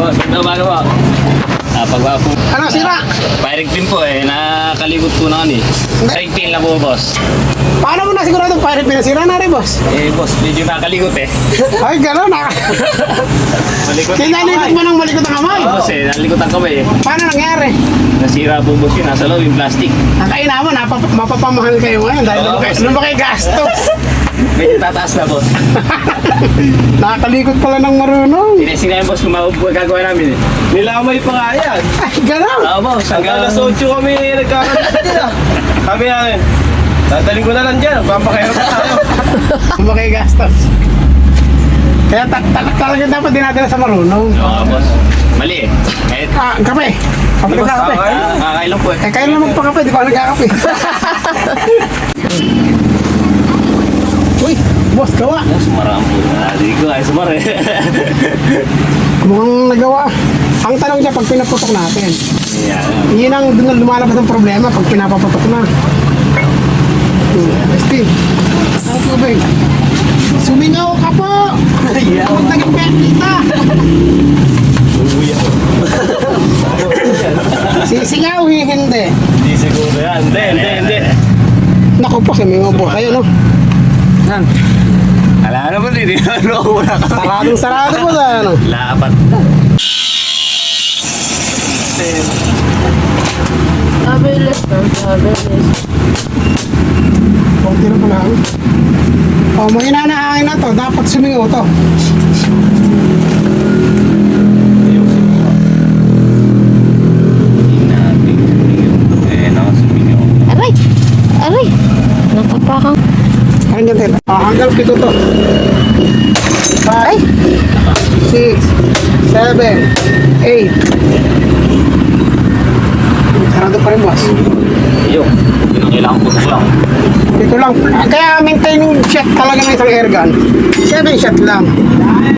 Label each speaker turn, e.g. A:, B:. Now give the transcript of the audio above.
A: boss. Ito bago po. Pagwa po.
B: Ano, sira?
A: Firing pin po eh. Nakaligot po na kami. Firing pin lang po, boss.
B: Paano mo na sigurado fire pin? Nasira na rin, boss.
A: Boss, medyo nakaligot eh.
B: Ay, gano'n na.
A: Malikot
B: Kinalikot mo ng malikot ang kamay.
A: Boss nalikot ang kamay eh.
B: Paano nangyari?
A: Nasira po, boss yun. Nasa loob yung plastic.
B: Ang kaina mo, mapapamahal kayo ngayon dahil
A: Oo.
B: ba kayo gastos?
A: Medyo tataas na, boss.
B: Nakakalikot pala ng marunong.
A: Tinesing namin, boss, kung gagawa namin eh.
C: Nilamay pa nga yan.
B: Ay, gano'n.
A: Oo, boss.
C: Hanggang alas 8 kami nagkakaroon dyan. Kami namin. Dadaling ko na lang dyan. Papakahirap na tayo.
B: Kung ba kayo gastos? Kaya talaga dapat dinadala sa marunong.
A: Oo, boss. Mali eh. Kahit
B: Kape. Kape
C: Di ba,
B: na kape.
A: kakailan po eh.
B: Eh, kayo naman magpakape, di ko ako nagkakape. Uy, boss, gawa.
A: Boss, marami po na. Hindi ko ay sumar eh.
B: Mukhang nagawa. Ang tanong niya, pag pinaputok natin,
A: Yan.
B: yun ang dun lumalabas ng problema pag pinapaputok na. Steve, ang tubig. Sumingaw ka po! Huwag naging kita! Sisingaw, hindi.
C: Hindi siguro yan. Hindi.
B: Naku po, sumingaw po kayo, no?
A: Yan. Ala naman din. Ano wala ka.
B: Saradong sarado po sa ano.
A: Lapat.
D: Abilis lang, abilis.
B: Kunti na pala. Oh, mahina na hangin na to. Dapat sumingaw to.
D: Aray! Aray! Nakapakang.
B: Ano yan, Ted? Hanggang pito to. 5, 6, 7, 8. Sarado pa rin, boss.
A: Yung. Yun ang kailangan ko lang.
B: Dito lang. Kaya maintaining shot talaga ng isang airgun. 7 shot lang.